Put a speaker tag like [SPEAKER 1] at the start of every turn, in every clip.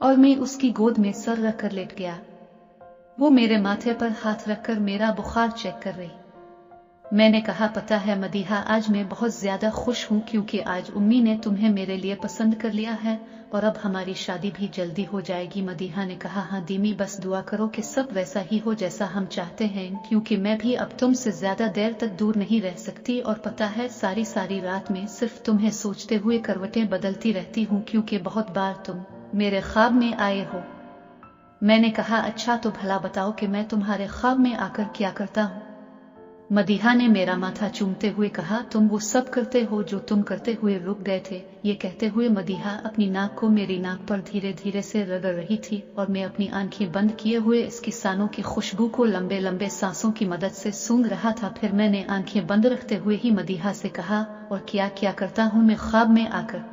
[SPEAKER 1] और मैं उसकी गोद में सर रखकर लेट गया। वो मेरे माथे पर हाथ रखकर मेरा बुखार चेक कर रही। मैंने कहा, पता है मदीहा, आज मैं बहुत ज्यादा खुश हूँ क्योंकि आज उम्मी ने तुम्हें मेरे लिए पसंद कर लिया है और अब हमारी शादी भी जल्दी हो जाएगी। मदीहा ने कहा, हाँ दीमी, बस दुआ करो कि सब वैसा ही हो जैसा हम चाहते हैं, क्योंकि मैं भी अब तुमसे ज्यादा देर तक दूर नहीं रह सकती। और पता है, सारी सारी रात में सिर्फ तुम्हें सोचते हुए करवटें बदलती रहती हूँ, क्योंकि बहुत बार तुम मेरे ख्वाब में आए हो। मैंने कहा, अच्छा तो भला बताओ कि मैं तुम्हारे ख्वाब में आकर क्या करता हूँ। मदीहा ने मेरा माथा चूमते हुए कहा, तुम वो सब करते हो जो तुम करते हुए रुक गए थे। ये कहते हुए मदीहा अपनी नाक को मेरी नाक पर धीरे धीरे से रगड़ रही थी और मैं अपनी आंखें बंद किए हुए इसकी सानों की खुशबू को लंबे लंबे सांसों की मदद से सूंघ रहा था। फिर मैंने आंखें बंद रखते हुए ही मदीहा से कहा, और क्या क्या करता हूँ मैं ख्वाब में आकर।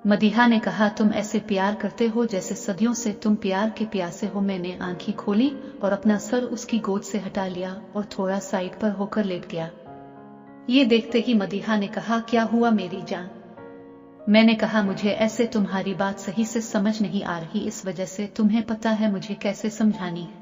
[SPEAKER 1] मदीहा ने कहा, तुम ऐसे प्यार करते हो जैसे सदियों से तुम प्यार के प्यासे हो। मैंने आंखें खोली और अपना सर उसकी गोद से हटा लिया और थोड़ा साइड पर होकर लेट गया। ये देखते ही मदीहा ने कहा, क्या हुआ मेरी जान। मैंने कहा, मुझे ऐसे तुम्हारी बात सही से समझ नहीं आ रही, इस वजह से तुम्हें पता है मुझे कैसे समझानी है।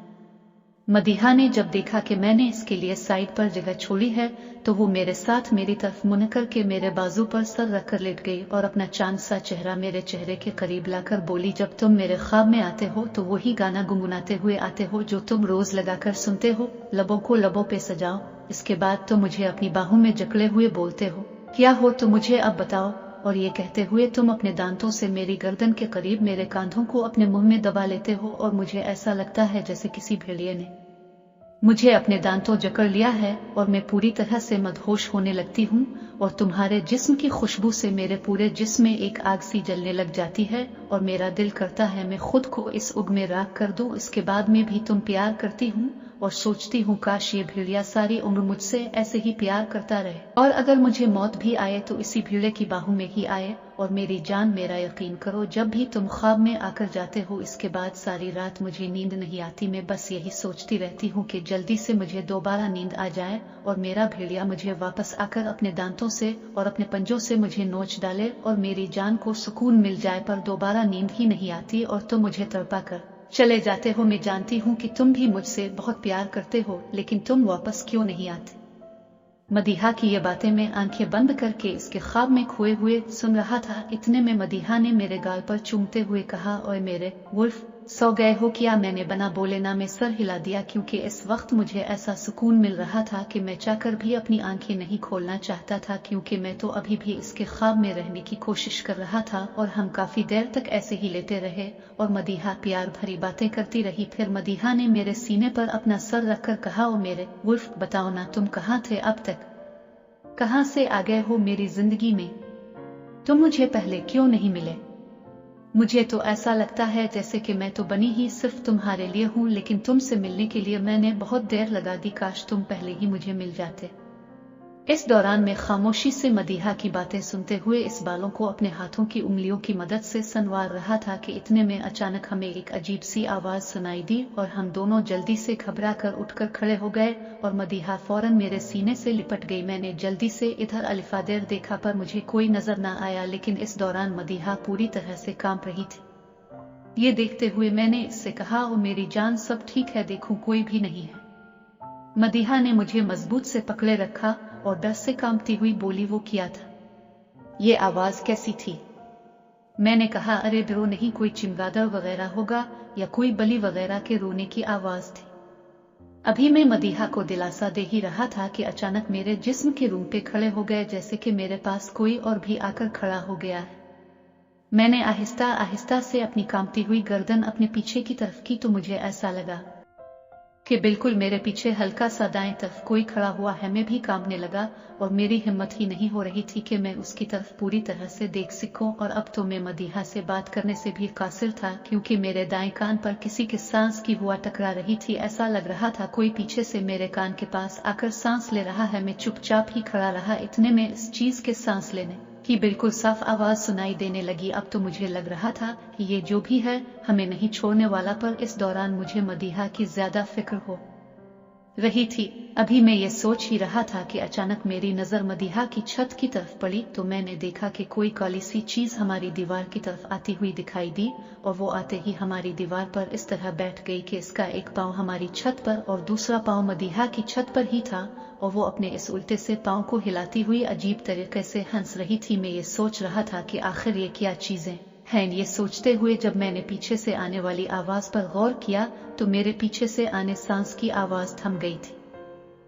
[SPEAKER 1] मदीहा ने जब देखा कि मैंने इसके लिए साइड पर जगह छोड़ी है तो वो मेरे साथ मेरी तरफ मुड़ करके मेरे बाजू पर सर रखकर लेट गई और अपना चांद सा चेहरा मेरे चेहरे के करीब लाकर बोली, जब तुम मेरे ख्वाब में आते हो तो वही गाना गुनगुनाते हुए आते हो जो तुम रोज लगाकर सुनते हो। लबों को लबों पे सजाओ, इसके बाद तो मुझे अपनी बाहों में जकड़े हुए बोलते हो, क्या हो तो मुझे अब बताओ। और ये कहते हुए तुम अपने दांतों से मेरी गर्दन के करीब मेरे कांधों को अपने मुंह में दबा लेते हो और मुझे ऐसा लगता है जैसे किसी भेड़िए ने मुझे अपने दांतों जकड़ लिया है और मैं पूरी तरह से मदहोश होने लगती हूँ और तुम्हारे जिस्म की खुशबू से मेरे पूरे जिस्म में एक आग सी जलने लग जाती है और मेरा दिल करता है मैं खुद को इस उग में राख कर दूं। इसके बाद में भी तुम प्यार करती हूँ और सोचती हूँ काश ये भेड़िया सारी उम्र मुझसे ऐसे ही प्यार करता रहे और अगर मुझे मौत भी आए तो इसी भेड़े की बाहों में ही आए। और मेरी जान, मेरा यकीन करो, जब भी तुम ख्वाब में आकर जाते हो इसके बाद सारी रात मुझे नींद नहीं आती। मैं बस यही सोचती रहती हूँ कि जल्दी से मुझे दोबारा नींद आ जाए और मेरा भेड़िया मुझे वापस आकर अपने दांतों से और अपने पंजों से मुझे नोच डाले और मेरी जान को सुकून मिल जाए। पर दोबारा नींद ही नहीं आती और तुम मुझे तड़पा कर चले जाते हो। मैं जानती हूँ कि तुम भी मुझसे बहुत प्यार करते हो, लेकिन तुम वापस क्यों नहीं आते। मदीहा की ये बातें मैं आंखें बंद करके इसके ख्वाब में खोए हुए सुन रहा था। इतने में मदीहा ने मेरे गाल पर चूमते हुए कहा, ओए मेरे वुल्फ, सो गए हो क्या। मैंने बना बोले ना में सर हिला दिया, क्योंकि इस वक्त मुझे ऐसा सुकून मिल रहा था कि मैं चाहकर भी अपनी आंखें नहीं खोलना चाहता था, क्योंकि मैं तो अभी भी इसके ख्वाब में रहने की कोशिश कर रहा था। और हम काफी देर तक ऐसे ही लेटे रहे और मदीहा प्यार भरी बातें करती रही। फिर मदीहा ने मेरे सीने पर अपना सर रखकर कहा, ओ मेरे वुल्फ, बताओ ना तुम कहाँ थे अब तक, कहाँ से आ गए हो मेरी जिंदगी में। तुम मुझे पहले क्यों नहीं मिले। मुझे तो ऐसा लगता है जैसे कि मैं तो बनी ही सिर्फ तुम्हारे लिए हूँ, लेकिन तुमसे मिलने के लिए मैंने बहुत देर लगा दी। काश तुम पहले ही मुझे मिल जाते। इस दौरान मैं खामोशी से मदीहा की बातें सुनते हुए इस बालों को अपने हाथों की उंगलियों की मदद से संवार रहा था कि इतने में अचानक हमें एक अजीब सी आवाज सुनाई दी और हम दोनों जल्दी से घबरा कर उठकर खड़े हो गए और मदीहा फौरन मेरे सीने से लिपट गई। मैंने जल्दी से इधर अलिफादेर देखा पर मुझे कोई नजर न आया, लेकिन इस दौरान मदीहा पूरी तरह से कांप रही थी। ये देखते हुए मैंने इससे कहा, ओ मेरी जान, सब ठीक है, देखूं कोई भी नहीं है। मदीहा ने मुझे मजबूत से पकड़े रखा और डर से कांपती हुई बोली, वो क्या था, ये आवाज कैसी थी। मैंने कहा, अरे डरो नहीं, कोई चिमगादड़ वगैरह होगा या कोई बलि वगैरह के रोने की आवाज थी। अभी मैं मदीहा को दिलासा दे ही रहा था कि अचानक मेरे जिस्म के रूंगटे खड़े हो गए, जैसे कि मेरे पास कोई और भी आकर खड़ा हो गया है। मैंने आहिस्ता आहिस्ता से अपनी कांपती हुई गर्दन अपने पीछे की तरफ की तो मुझे ऐसा लगा कि बिल्कुल मेरे पीछे हल्का सा दाएं तरफ कोई खड़ा हुआ है। मैं भी कांपने लगा और मेरी हिम्मत ही नहीं हो रही थी कि मैं उसकी तरफ पूरी तरह से देख सकूं। और अब तो मैं मदीहा से बात करने से भी कासिर था, क्योंकि मेरे दाएं कान पर किसी के सांस की हुआ टकरा रही थी। ऐसा लग रहा था कोई पीछे से मेरे कान के पास आकर सांस ले रहा है। मैं चुपचाप ही खड़ा रहा। इतने में इस चीज के सांस लेने की बिल्कुल साफ आवाज सुनाई देने लगी। अब तो मुझे लग रहा था कि ये जो भी है हमें नहीं छोड़ने वाला, पर इस दौरान मुझे मदीहा की ज्यादा फिक्र हो रही थी। अभी मैं ये सोच ही रहा था कि अचानक मेरी नजर मदीहा की छत की तरफ पड़ी तो मैंने देखा कि कोई काली सी चीज हमारी दीवार की तरफ आती हुई दिखाई दी और वो आते ही हमारी दीवार पर इस तरह बैठ गई कि इसका एक पांव हमारी छत पर और दूसरा पांव मदीहा की छत पर ही था और वो अपने इस उल्टे से पांव को हिलाती हुई अजीब तरीके से हंस रही थी। मैं ये सोच रहा था कि आखिर ये क्या चीजें हैं। ये सोचते हुए जब मैंने पीछे से आने वाली आवाज पर गौर किया तो मेरे पीछे से आने सांस की आवाज थम गई थी,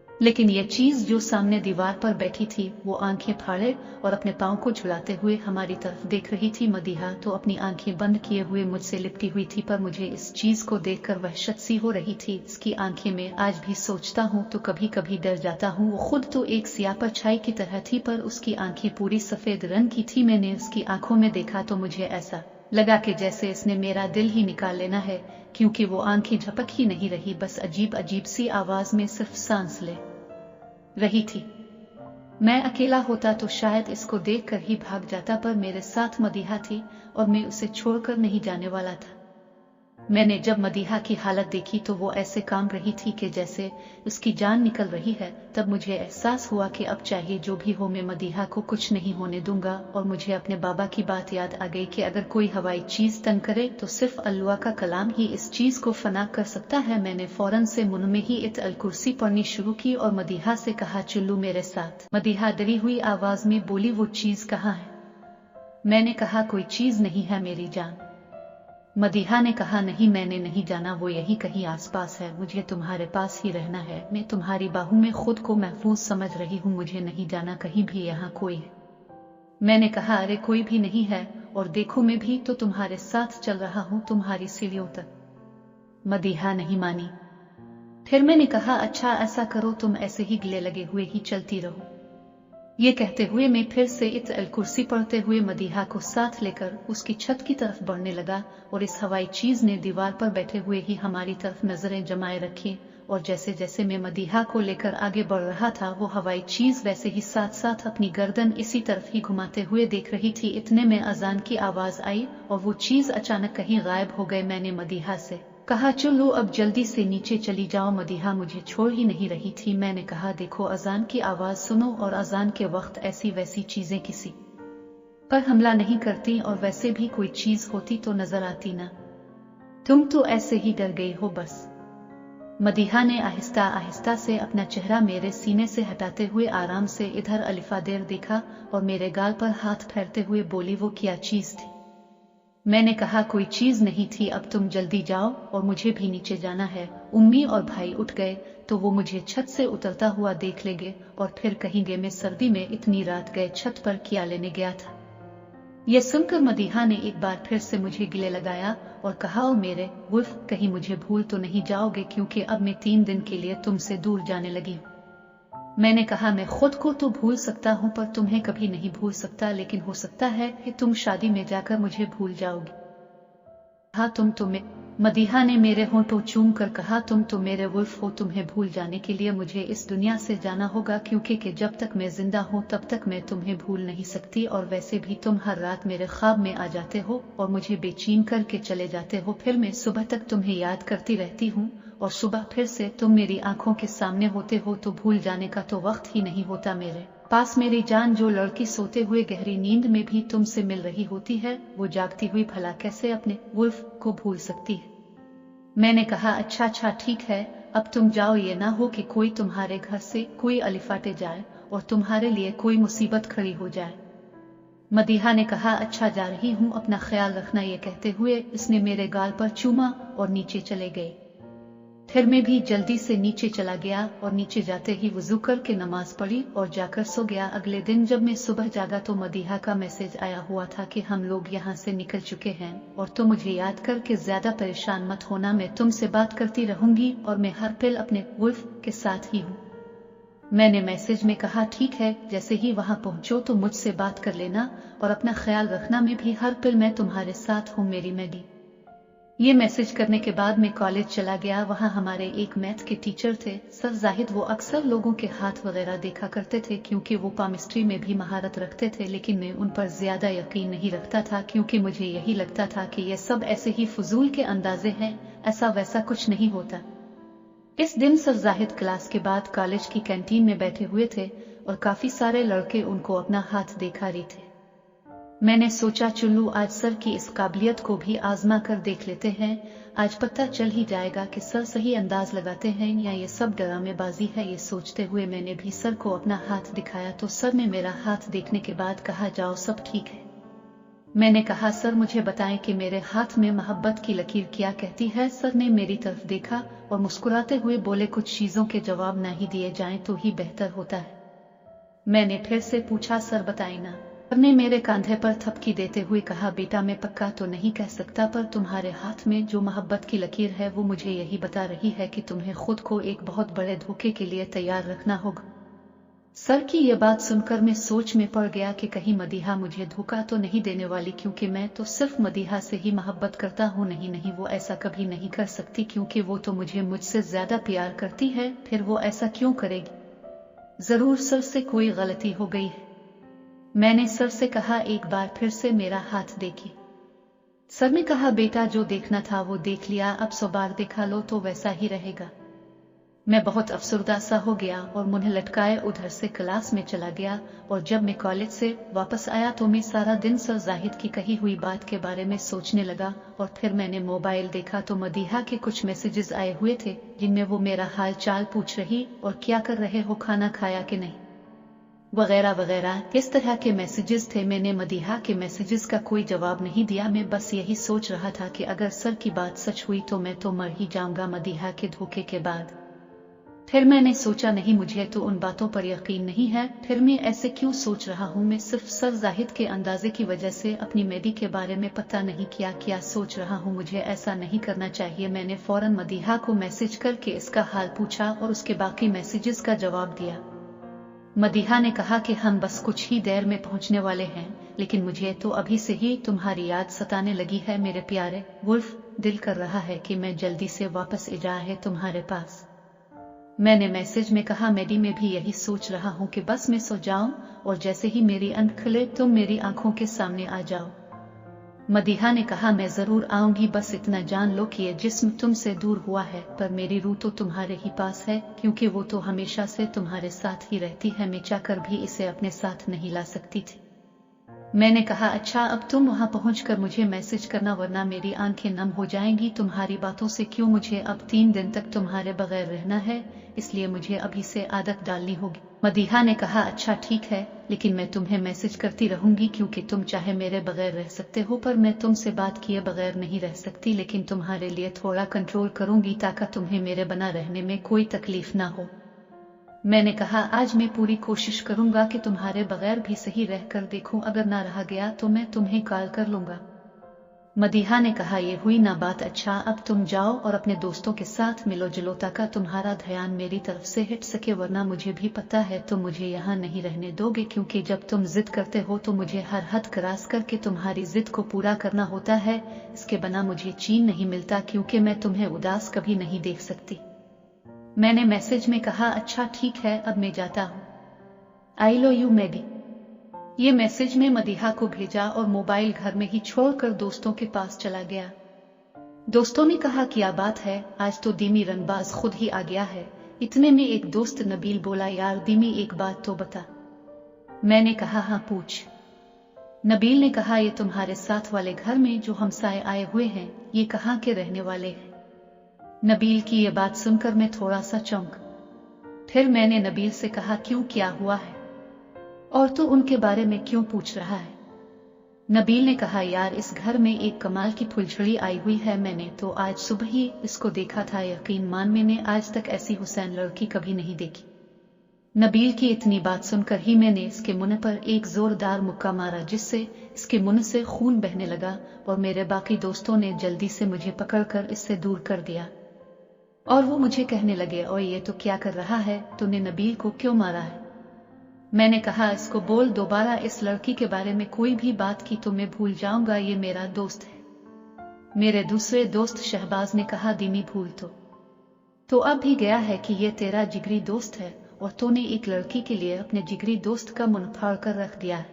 [SPEAKER 1] लेकिन यह चीज जो सामने दीवार पर बैठी थी वो आंखें फाड़े और अपने पांव को झुलाते हुए हमारी तरफ देख रही थी। मदीहा तो अपनी आंखें बंद किए हुए मुझसे लिपटी हुई थी, पर मुझे इस चीज को देखकर वहशत सी हो रही थी। इसकी आंखें में आज भी सोचता हूँ तो कभी कभी डर जाता हूँ। वो खुद तो एक सियाह परछाई की तरह थी, पर उसकी आंखें पूरी सफेद रंग की थी। मैंने उसकी आंखों में देखा तो मुझे ऐसा लगा कि जैसे इसने मेरा दिल ही निकाल लेना है, क्योंकि वो आंखें झपक ही नहीं रही, बस अजीब अजीब सी आवाज में सिर्फ सांस ले रही थी। मैं अकेला होता तो शायद इसको देखकर ही भाग जाता, पर मेरे साथ मदीहा थी और मैं उसे छोड़कर नहीं जाने वाला था। मैंने जब मदीहा की हालत देखी तो वो ऐसे कांप रही थी कि जैसे उसकी जान निकल रही है। तब मुझे एहसास हुआ कि अब चाहिए जो भी हो मैं मदीहा को कुछ नहीं होने दूंगा। और मुझे अपने बाबा की बात याद आ गई कि अगर कोई हवाई चीज तंग करे तो सिर्फ अल्लाह का कलाम ही इस चीज को फना कर सकता है। मैंने फौरन से मुंह में ही अल कुर्सी पढ़नी शुरू की और मदीहा से कहा, चुल्लू मेरे साथ। मदीहा डरी हुई आवाज में बोली, वो चीज कहाँ है? मैंने कहा, कोई चीज नहीं है मेरी जान। मदीहा ने कहा, नहीं मैंने नहीं जाना, वो यही कहीं आसपास है। मुझे तुम्हारे पास ही रहना है। मैं तुम्हारी बाहों में खुद को महफूज समझ रही हूँ। मुझे नहीं जाना कहीं भी, यहाँ कोई है। मैंने कहा, अरे कोई भी नहीं है, और देखो मैं भी तो तुम्हारे साथ चल रहा हूँ तुम्हारी सीढ़ियों तक। मदीहा नहीं मानी। फिर मैंने कहा, अच्छा ऐसा करो, तुम ऐसे ही गले लगे हुए ही चलती रहो। ये कहते हुए मैं फिर से अल कुर्सी पढ़ते हुए मदीहा को साथ लेकर उसकी छत की तरफ बढ़ने लगा और इस हवाई चीज ने दीवार पर बैठे हुए ही हमारी तरफ नजरें जमाए रखी। और जैसे जैसे मैं मदीहा को लेकर आगे बढ़ रहा था वो हवाई चीज वैसे ही साथ साथ अपनी गर्दन इसी तरफ ही घुमाते हुए देख रही थी। इतने में अजान की आवाज आई और वो चीज अचानक कहीं गायब हो गए। मैंने मदीहा से कहा, चलो अब जल्दी से नीचे चली जाओ। मदीहा मुझे छोड़ ही नहीं रही थी। मैंने कहा, देखो अजान की आवाज सुनो, और अजान के वक्त ऐसी वैसी चीजें किसी पर हमला नहीं करती, और वैसे भी कोई चीज होती तो नजर आती ना। तुम तो ऐसे ही डर गई हो बस। मदीहा ने आहिस्ता आहिस्ता से अपना चेहरा मेरे सीने से हटाते हुए आराम से इधर अलिफा देर देखा और मेरे गाल पर हाथ फेरते हुए बोली, वो क्या चीज थी? मैंने कहा, कोई चीज नहीं थी, अब तुम जल्दी जाओ और मुझे भी नीचे जाना है। उम्मी और भाई उठ गए तो वो मुझे छत से उतरता हुआ देख लेंगे और फिर कहेंगे मैं सर्दी में इतनी रात गए छत पर क्या लेने गया था। यह सुनकर मदीहा ने एक बार फिर से मुझे गले लगाया और कहा, ओ मेरे वुल्फ, कहीं मुझे भूल तो नहीं जाओगे, क्योंकि अब मैं 3 दिन के लिए तुमसे दूर जाने लगी हूँ। मैंने कहा, मैं खुद को तो भूल सकता हूँ पर तुम्हें कभी नहीं भूल सकता, लेकिन हो सकता है कि तुम शादी में जाकर मुझे भूल जाओगी। हाँ तुम तो मदीहा ने मेरे होंठों चूम कर कहा, तुम तो मेरे वुल्फ हो। तुम्हें भूल जाने के लिए मुझे इस दुनिया से जाना होगा, क्योंकि जब तक मैं जिंदा हूँ तब तक मैं तुम्हें भूल नहीं सकती। और वैसे भी तुम हर रात मेरे ख्वाब में आ जाते हो और मुझे बेचैन करके चले जाते हो। फिर मैं सुबह तक तुम्हें याद करती रहती हूँ और सुबह फिर से तुम मेरी आंखों के सामने होते हो, तो भूल जाने का तो वक्त ही नहीं होता मेरे पास। मेरी जान, जो लड़की सोते हुए गहरी नींद में भी तुमसे मिल रही होती है, वो जागती हुई भला कैसे अपने वुल्फ को भूल सकती है? मैंने कहा, अच्छा ठीक है, अब तुम जाओ। ये ना हो कि कोई तुम्हारे घर से कोई अलिफाटे जाए और तुम्हारे लिए कोई मुसीबत खड़ी हो जाए। मदीहा ने कहा, अच्छा जा रही हूँ, अपना ख्याल रखना। ये कहते हुए इसने मेरे गाल पर चूमा और नीचे चले गए। फिर मैं भी जल्दी से नीचे चला गया और नीचे जाते ही वुजू करके नमाज पढ़ी और जाकर सो गया। अगले दिन जब मैं सुबह जागा तो मदीहा का मैसेज आया हुआ था कि हम लोग यहाँ से निकल चुके हैं और तुम मुझे याद करके ज्यादा परेशान मत होना, मैं तुमसे बात करती रहूंगी और मैं हर पल अपने वुल्फ के साथ ही हूँ। मैंने मैसेज में कहा, ठीक है, जैसे ही वहां पहुंचो तो मुझसे बात कर लेना और अपना ख्याल रखना, मैं भी हर पल मैं तुम्हारे साथ हूँ मेरी मैडी। ये मैसेज करने के बाद मैं कॉलेज चला गया। वहाँ हमारे एक मैथ के टीचर थे, सर जाहिद। वो अक्सर लोगों के हाथ वगैरह देखा करते थे क्योंकि वो केमिस्ट्री में भी महारत रखते थे, लेकिन मैं उन पर ज्यादा यकीन नहीं रखता था क्योंकि मुझे यही लगता था कि ये सब ऐसे ही फजूल के अंदाजे हैं, ऐसा वैसा कुछ नहीं होता। इस दिन सर जाहिद क्लास के बाद कॉलेज की कैंटीन में बैठे हुए थे और काफी सारे लड़के उनको अपना हाथ दिखा रहे थे। मैंने सोचा चुल्लू आज सर की इस काबिलियत को भी आजमा कर देख लेते हैं, आज पता चल ही जाएगा कि सर सही अंदाज लगाते हैं या ये सब ड्रामेबाजी है। ये सोचते हुए मैंने भी सर को अपना हाथ दिखाया तो सर ने मेरा हाथ देखने के बाद कहा, जाओ सब ठीक है। मैंने कहा, सर मुझे बताएं कि मेरे हाथ में मोहब्बत की लकीर क्या कहती है। सर ने मेरी तरफ देखा और मुस्कुराते हुए बोले, कुछ चीजों के जवाब ना ही दिए जाएं तो ही बेहतर होता है। मैंने फिर से पूछा, सर बताएं ना। सर ने मेरे कंधे पर थपकी देते हुए कहा, बेटा मैं पक्का तो नहीं कह सकता, पर तुम्हारे हाथ में जो मोहब्बत की लकीर है वो मुझे यही बता रही है कि तुम्हें खुद को एक बहुत बड़े धोखे के लिए तैयार रखना होगा। सर की ये बात सुनकर मैं सोच में पड़ गया कि कहीं मदीहा मुझे धोखा तो नहीं देने वाली, क्योंकि मैं तो सिर्फ मदीहा से ही मोहब्बत करता हूँ। नहीं, वो ऐसा कभी नहीं कर सकती, क्योंकि वो तो मुझसे ज्यादा प्यार करती है। फिर वो ऐसा क्यों करेगी? जरूर सर से कोई गलती हो गई है। मैंने सर से कहा, एक बार फिर से मेरा हाथ देखिए। सर ने कहा, बेटा जो देखना था वो देख लिया, अब 100 बार दिखा लो तो वैसा ही रहेगा। मैं बहुत अफसरदा सा हो गया और मुंह लटकाए उधर से क्लास में चला गया। और जब मैं कॉलेज से वापस आया तो मैं सारा दिन सर जाहिद की कही हुई बात के बारे में सोचने लगा। और फिर मैंने मोबाइल देखा तो मदीहा के कुछ मैसेजेस आए हुए थे, जिनमें वो मेरा हाल चाल पूछ रही और क्या कर रहे हो, खाना खाया कि नहीं, वगैरह वगैरह किस तरह के मैसेजेस थे। मैंने मदीहा के मैसेजेस का कोई जवाब नहीं दिया। मैं बस यही सोच रहा था कि अगर सर की बात सच हुई तो मैं तो मर ही जाऊंगा मदीहा के धोखे के बाद। फिर मैंने सोचा, नहीं, मुझे तो उन बातों पर यकीन नहीं है। फिर मैं ऐसे क्यों सोच रहा हूँ? मैं सिर्फ सर जाहिद के अंदाजे की वजह से अपनी मेडी के बारे में पता नहीं क्या सोच रहा हूँ। मुझे ऐसा नहीं करना चाहिए। मैंने फौरन मदीहा को मैसेज करके इसका हाल पूछा और उसके बाकी मैसेजेस का जवाब दिया। मदीहा ने कहा कि हम बस कुछ ही देर में पहुंचने वाले हैं, लेकिन मुझे तो अभी से ही तुम्हारी याद सताने लगी है मेरे प्यारे वुल्फ। दिल कर रहा है कि मैं जल्दी से वापस जाए तुम्हारे पास। मैंने मैसेज में कहा, मेडी मैं भी यही सोच रहा हूँ कि बस मैं सो जाऊं और जैसे ही मेरी आंख खुले तुम मेरी आंखों के सामने आ जाओ। मदीहा ने कहा, मैं जरूर आऊंगी, बस इतना जान लो कि ये जिस्म तुमसे दूर हुआ है पर मेरी रूह तो तुम्हारे ही पास है, क्योंकि वो तो हमेशा से तुम्हारे साथ ही रहती है। मैं चाहकर भी इसे अपने साथ नहीं ला सकती थी। मैंने कहा, अच्छा अब तुम वहां पहुंचकर मुझे मैसेज करना, वरना मेरी आंखें नम हो जाएंगी तुम्हारी बातों से। क्यों? मुझे अब 3 दिन तक तुम्हारे बगैर रहना है, इसलिए मुझे अभी से आदत डालनी होगी। मदीहा ने कहा, अच्छा ठीक है, लेकिन मैं तुम्हें मैसेज करती रहूंगी, क्योंकि तुम चाहे मेरे बगैर रह सकते हो पर मैं तुमसे बात किए बगैर नहीं रह सकती। लेकिन तुम्हारे लिए थोड़ा कंट्रोल करूंगी ताकि तुम्हें मेरे बना रहने में कोई तकलीफ ना हो। मैंने कहा, आज मैं पूरी कोशिश करूंगा कि तुम्हारे बगैर भी सही रहकर देखूं, अगर ना रहा गया तो मैं तुम्हें कॉल कर लूंगा। मदीहा ने कहा, ये हुई ना बात। अच्छा अब तुम जाओ और अपने दोस्तों के साथ मिलो जुलो ताकि तुम्हारा ध्यान मेरी तरफ से हट सके, वरना मुझे भी पता है तुम मुझे यहाँ नहीं रहने दोगे, क्योंकि जब तुम जिद करते हो तो मुझे हर हद क्रॉस करके तुम्हारी जिद को पूरा करना होता है। इसके बिना मुझे चैन नहीं मिलता, क्योंकि मैं तुम्हें उदास कभी नहीं देख सकती। मैंने मैसेज में कहा, अच्छा ठीक है, अब मैं जाता हूँ, आई लव यू मेडी। ये मैसेज में मदीहा को भेजा और मोबाइल घर में ही छोड़कर दोस्तों के पास चला गया। दोस्तों ने कहा, क्या बात है, आज तो दीमी रंगबाज खुद ही आ गया है। इतने में एक दोस्त नबील बोला, यार दीमी एक बात तो बता। मैंने कहा, हाँ पूछ। नबील ने कहा, ये तुम्हारे साथ वाले घर में जो हमसाए आए हुए हैं, ये कहाँ के रहने वाले हैं? नबील की ये बात सुनकर मैं थोड़ा सा चौंक। फिर मैंने नबील से कहा, क्यों, क्या हुआ है और तू उनके बारे में क्यों पूछ रहा है? नबील ने कहा, यार इस घर में एक कमाल की फुलझड़ी आई हुई है, मैंने तो आज सुबह ही इसको देखा था। यकीन मान, मैंने आज तक ऐसी हुसैन लड़की कभी नहीं देखी। नबील की इतनी बात सुनकर ही मैंने इसके मुंह पर एक जोरदार मुक्का मारा, जिससे इसके मुंह से खून बहने लगा और मेरे बाकी दोस्तों ने जल्दी से मुझे पकड़कर इससे दूर कर दिया। और वो मुझे कहने लगे, ओए ये तो क्या कर रहा है, तूने नबील को क्यों मारा है? मैंने कहा, इसको बोल दोबारा इस लड़की के बारे में कोई भी बात की तो मैं भूल जाऊंगा, ये मेरा दोस्त है। मेरे दूसरे दोस्त शहबाज ने कहा, दीमी भूल तो अब भी गया है कि ये तेरा जिगरी दोस्त है और तूने एक लड़की के लिए अपने जिगरी दोस्त का मुंह फाड़ कर रख दिया है।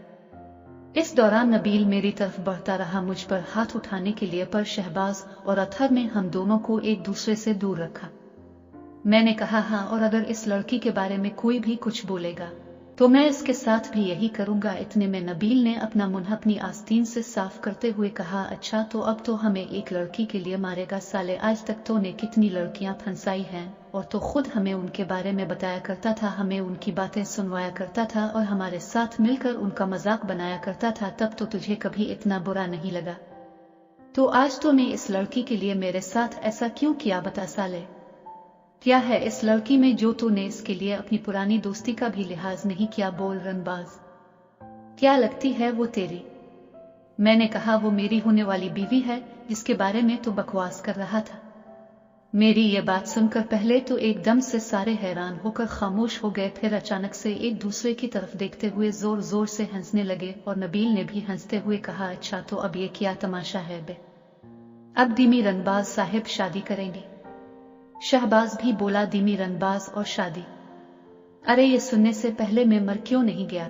[SPEAKER 1] इस दौरान नबील मेरी तरफ बढ़ता रहा मुझ पर हाथ उठाने के लिए, पर शहबाज और अतहर ने हम दोनों को एक दूसरे से दूर रखा। मैंने कहा हाँ, और अगर इस लड़की के बारे में कोई भी कुछ बोलेगा तो मैं इसके साथ भी यही करूंगा। इतने में नबील ने अपना मुंह अपनी आस्तीन से साफ करते हुए कहा, अच्छा तो अब तो हमें एक लड़की के लिए मारेगा साले, आज तक तो ने कितनी लड़कियां फंसाई हैं और तो खुद हमें उनके बारे में बताया करता था, हमें उनकी बातें सुनवाया करता था और हमारे साथ मिलकर उनका मजाक बनाया करता था, तब तो तुझे कभी इतना बुरा नहीं लगा। तो आज तूने इस लड़की के लिए मेरे साथ ऐसा क्यों किया, बता साले, क्या है इस लड़की में जो तूने इसके लिए अपनी पुरानी दोस्ती का भी लिहाज नहीं किया? बोल रनबाज, क्या लगती है वो तेरी? मैंने कहा, वो मेरी होने वाली बीवी है जिसके बारे में तू बकवास कर रहा था। मेरी ये बात सुनकर पहले तो एकदम से सारे हैरान होकर खामोश हो गए, फिर अचानक से एक दूसरे की तरफ देखते हुए जोर जोर से हंसने लगे और नबील ने भी हंसते हुए कहा, अच्छा तो अब ये क्या तमाशा है बे, अब दीमी रनबाज साहिब शादी करेंगे? शहबाज भी बोला, दीमी रनबाज और शादी? अरे ये सुनने से पहले मैं मर क्यों नहीं गया?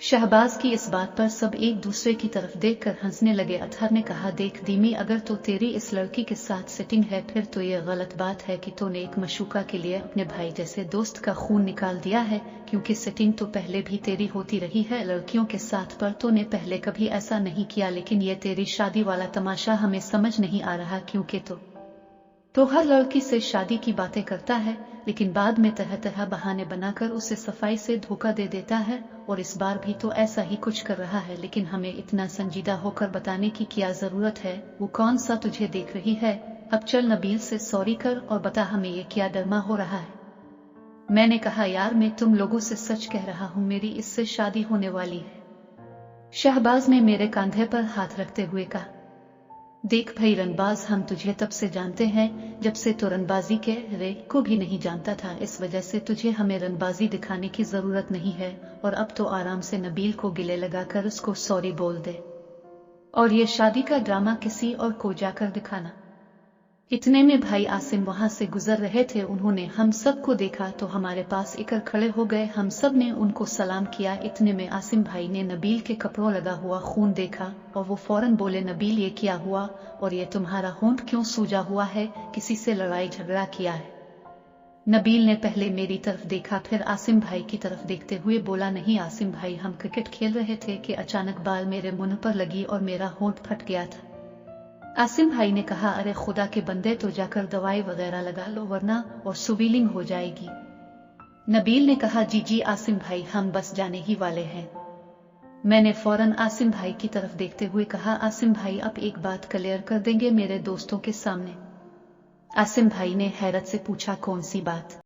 [SPEAKER 1] शहबाज की इस बात पर सब एक दूसरे की तरफ देखकर हंसने लगे। अतहर ने कहा, देख दीमी, अगर तो तेरी इस लड़की के साथ सेटिंग है फिर तो ये गलत बात है कि तूने एक मशूका के लिए अपने भाई जैसे दोस्त का खून निकाल दिया है, क्योंकि सेटिंग तो पहले भी तेरी होती रही है लड़कियों के साथ, पर तूने पहले कभी ऐसा नहीं किया, लेकिन ये तेरी शादी वाला तमाशा हमें समझ नहीं आ रहा, क्योंकि तो हर लड़की से शादी की बातें करता है लेकिन बाद में तरह तरह बहाने बनाकर उसे सफाई से धोखा दे देता है, और इस बार भी तो ऐसा ही कुछ कर रहा है, लेकिन हमें इतना संजीदा होकर बताने की क्या जरूरत है? वो कौन सा तुझे देख रही है? अब चल नबील से सॉरी कर और बता हमें ये क्या डरमा हो रहा है। मैंने कहा, यार मैं तुम लोगों से सच कह रहा हूँ, मेरी इससे शादी होने वाली है। शहबाज ने मेरे कंधे पर हाथ रखते हुए कहा, देख भाई रनबाज, हम तुझे तब से जानते हैं जब से तो रनबाजी के रे को भी नहीं जानता था, इस वजह से तुझे हमें रनबाजी दिखाने की जरूरत नहीं है, और अब तो आराम से नबील को गिले लगाकर उसको सॉरी बोल दे और ये शादी का ड्रामा किसी और को जाकर दिखाना। इतने में भाई आसिम वहां से गुजर रहे थे, उन्होंने हम सबको देखा तो हमारे पास इकर खड़े हो गए, हम सब ने उनको सलाम किया। इतने में आसिम भाई ने नबील के कपड़ों लगा हुआ खून देखा और वो फौरन बोले, नबील ये क्या हुआ और ये तुम्हारा होंठ क्यों सूजा हुआ है, किसी से लड़ाई झगड़ा किया है? नबील ने पहले मेरी तरफ देखा फिर आसिम भाई की तरफ देखते हुए बोला, नहीं आसिम भाई, हम क्रिकेट खेल रहे थे कि अचानक बाल मेरे मुंह पर लगी और मेरा होंठ फट गया था। आसिम भाई ने कहा, अरे खुदा के बंदे, तो जाकर दवाई वगैरह लगा लो वरना और स्वेलिंग हो जाएगी। नबील ने कहा, जी जी आसिम भाई, हम बस जाने ही वाले हैं। मैंने फौरन आसिम भाई की तरफ देखते हुए कहा, आसिम भाई आप एक बात क्लियर कर देंगे मेरे दोस्तों के सामने? आसिम भाई ने हैरत से पूछा, कौन सी बात?